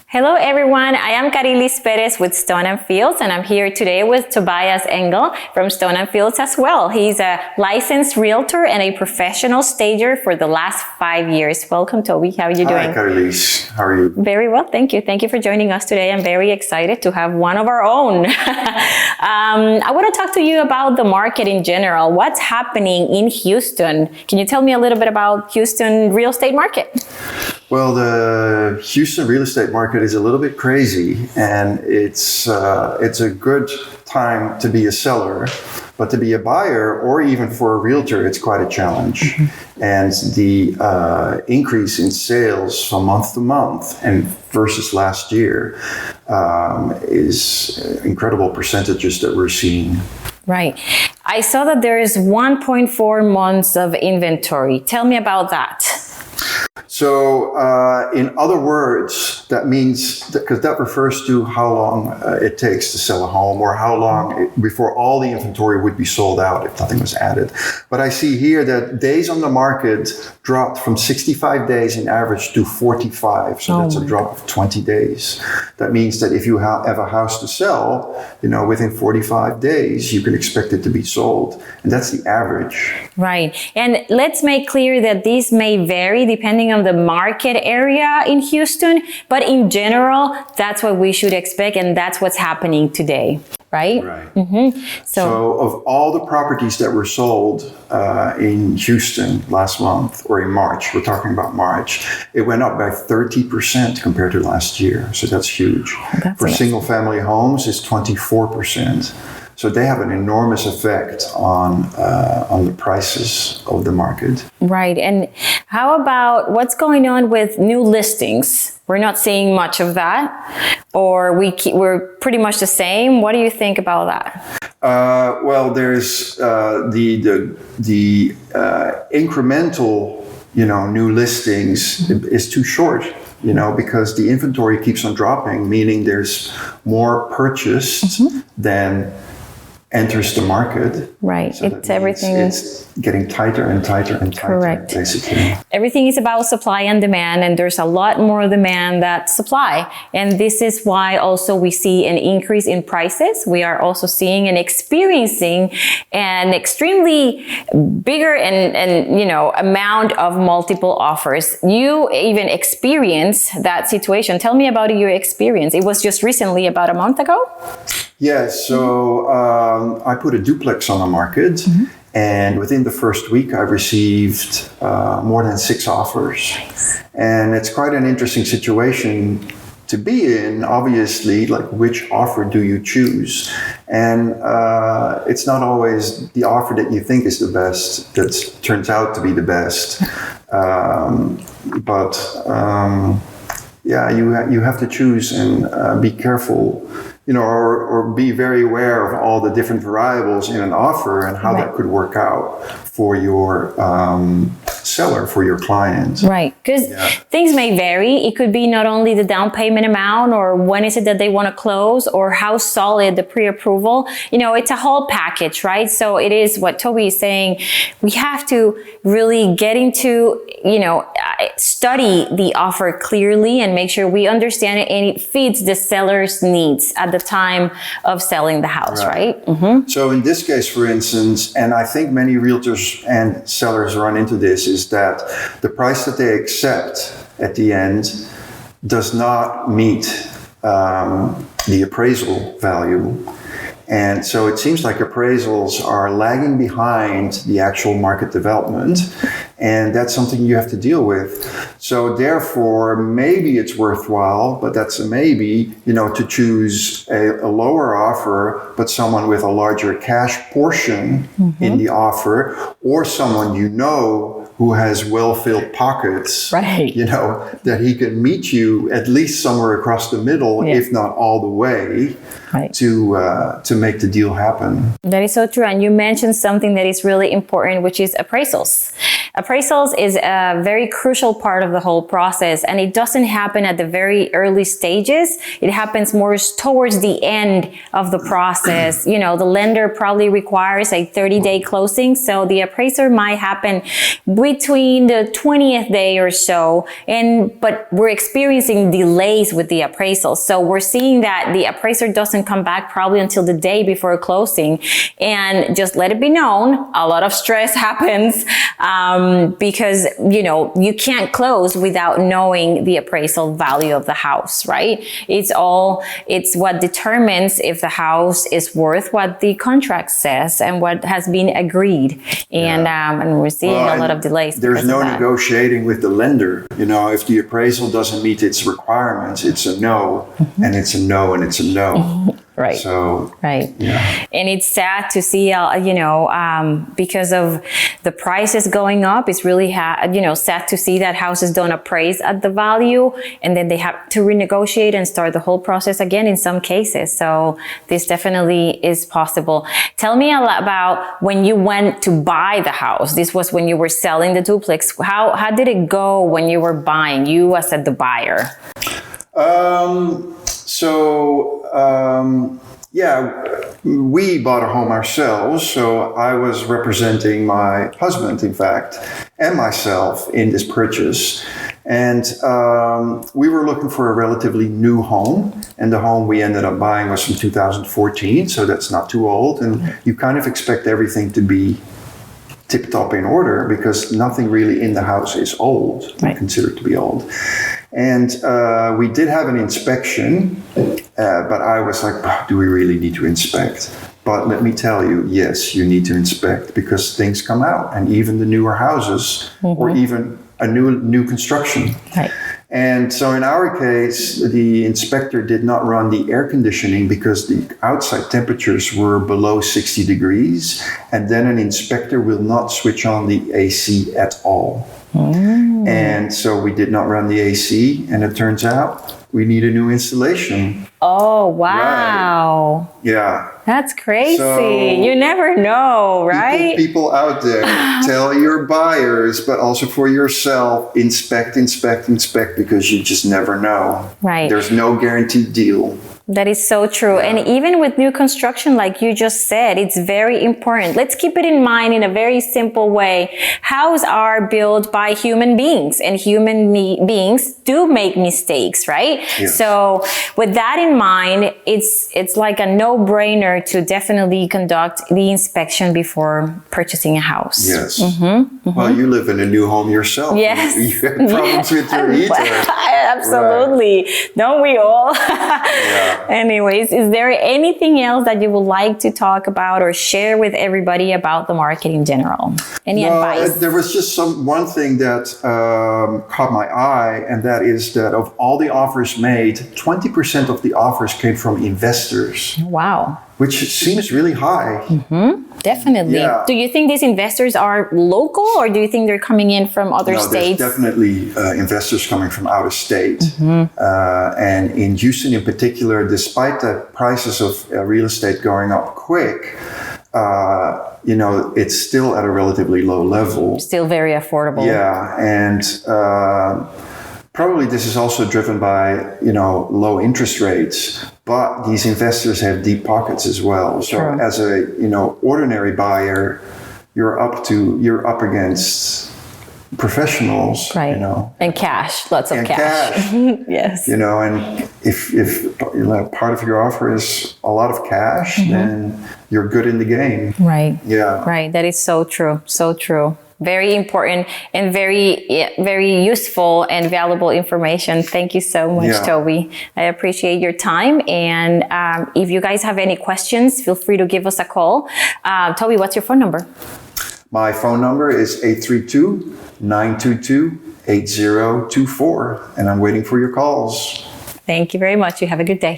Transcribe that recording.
Hello everyone, I am Kariliz Perez with Stone & Fields, and I'm here today with Tobias Engel from Stone & Fields as well. He's a licensed realtor and a professional stager for the last 5 years. Welcome, Toby. How are you doing? Hi, Kariliz. How are you? Very well, thank you. Thank you for joining us today. I'm very excited to have one of our own. I want to talk to you about the market in general. What's happening in Houston? Can you tell me a little bit about Houston real estate market? Well, the Houston real estate market is a little bit crazy, and it's a good time to be a seller, but to be a buyer or even for a realtor, it's quite a challenge. Mm-hmm. And the increase in sales from month to month and versus last year is incredible percentages that we're seeing. Right. I saw that there is 1.4 months of inventory. Tell me about that. So, in other words, that means, because that refers to how long it takes to sell a home, or how long before all the inventory would be sold out if nothing was added. But I see here that days on the market dropped from 65 days in average to 45. So that's a drop of 20 days. That means that if you have a house to sell, within 45 days, you can expect it to be sold. And that's the average. Right. And let's make clear that these may vary depending on the market area in Houston, but in general, that's what we should expect, and that's what's happening today, right? Right. Mm-hmm. So of all the properties that were sold in Houston last month, or in March, we're talking about March, it went up by 30% compared to last year. So that's huge. For single family homes, it's 24%. So they have an enormous effect on the prices of the market. Right. And how about what's going on with new listings? We're not seeing much of that, or we're pretty much the same. What do you think about that? Well, there's the incremental, new listings is too short. Because the inventory keeps on dropping, meaning there's more purchased than enters the market. Right. So it's getting tighter and tighter and tighter. Correct. Basically. Everything is about supply and demand, and there's a lot more demand than supply. And this is why also we see an increase in prices. We are also seeing and experiencing an extremely bigger and amount of multiple offers. You even experience that situation. Tell me about your experience. It was just recently, about a month ago? Yes. So I put a duplex on the market. Mm-hmm. And within the first week, I received more than 6 offers. Nice. And it's quite an interesting situation to be in, obviously, like which offer do you choose? And it's not always the offer that you think is the best that turns out to be the best. You have to choose and be careful. Or be very aware of all the different variables in an offer and how that could work out for your seller, for your client. Right, because things may vary. It could be not only the down payment amount, or when is it that they want to close, or how solid the pre-approval. It's a whole package, right? So it is what Toby is saying. We have to really get into, study the offer clearly and make sure we understand it and it fits the seller's needs at the time of selling the house, right? Mm-hmm. So in this case, for instance, and I think many realtors and sellers run into this, is that the price that they accept at the end does not meet the appraisal value. And so it seems like appraisals are lagging behind the actual market development, and that's something you have to deal with. So therefore, maybe it's worthwhile, but that's a maybe, to choose a lower offer, but someone with a larger cash portion in the offer, or someone who has well-filled pockets, right? That he can meet you at least somewhere across the middle, if not all the way. Right. to make the deal happen. That is so true. And you mentioned something that is really important, which is appraisals. Appraisals is a very crucial part of the whole process, and it doesn't happen at the very early stages. It happens more towards the end of the process. You know, the lender probably requires a 30-day closing, so the appraiser might happen between the 20th day or so, but we're experiencing delays with the appraisal. So we're seeing that the appraiser doesn't come back probably until the day before closing. And just let it be known, a lot of stress happens because, you know, you can't close without knowing the appraisal value of the house, right? It's what determines if the house is worth what the contract says and what has been agreed. And we're seeing a lot of delays. There's no negotiating with the lender. You know, if the appraisal doesn't meet its requirements, it's a no, and it's a no, and it's a no. Right. So, right. Yeah. And it's sad to see, because of the prices going up, it's really, sad to see that houses don't appraise at the value, and then they have to renegotiate and start the whole process again in some cases. So this definitely is possible. Tell me a lot about when you went to buy the house. This was when you were selling the duplex. How did it go when you were buying, you as the buyer? We bought a home ourselves. So I was representing my husband, in fact, and myself in this purchase. And we were looking for a relatively new home. And the home we ended up buying was from 2014. So that's not too old. And you kind of expect everything to be tip-top in order because nothing really in the house is old, considered to be old. And we did have an inspection, but I was like, do we really need to inspect? But let me tell you, yes, you need to inspect because things come out, and even the newer houses or even a new construction. Right. And so in our case, the inspector did not run the air conditioning because the outside temperatures were below 60 degrees. And then an inspector will not switch on the AC at all. And so we did not run the AC, and it turns out we need a new installation. Oh, wow. Right. Yeah. That's crazy. So, you never know, right? People out there, tell your buyers, but also for yourself, inspect, because you just never know. Right. There's no guaranteed deal. That is so true. And even with new construction, like you just said, it's very important. Let's keep it in mind in a very simple way. Houses are built by human beings, and human beings do make mistakes, right? Yes. So with that in mind, it's like a no-brainer to definitely conduct the inspection before purchasing a house. Yes. Well, you live in a new home yourself. Yes. You have problems with your heater. Absolutely. Right. Don't we all? Yeah. Anyways, is there anything else that you would like to talk about or share with everybody about the market in general? Any advice? There was just one thing that caught my eye, and that is that of all the offers made, 20% of the offers came from investors. Wow. Which seems really high. Definitely. Yeah. Do you think these investors are local, or do you think they're coming in from other states? There's definitely investors coming from out of state. And in Houston in particular, despite the prices of real estate going up quick, it's still at a relatively low level. Still very affordable. Yeah. And probably this is also driven by, low interest rates, but these investors have deep pockets as well. So as a, ordinary buyer, you're up against professionals, right? And cash, lots of cash. Yes. And if part of your offer is a lot of cash, then you're good in the game. Right. Yeah. Right. That is so true. So true. Very important and very useful and valuable information. Thank you so much, Toby. I appreciate your time. And if you guys have any questions, feel free to give us a call. Toby, what's your phone number? My phone number is 832-922-8024. And I'm waiting for your calls. Thank you very much. You have a good day.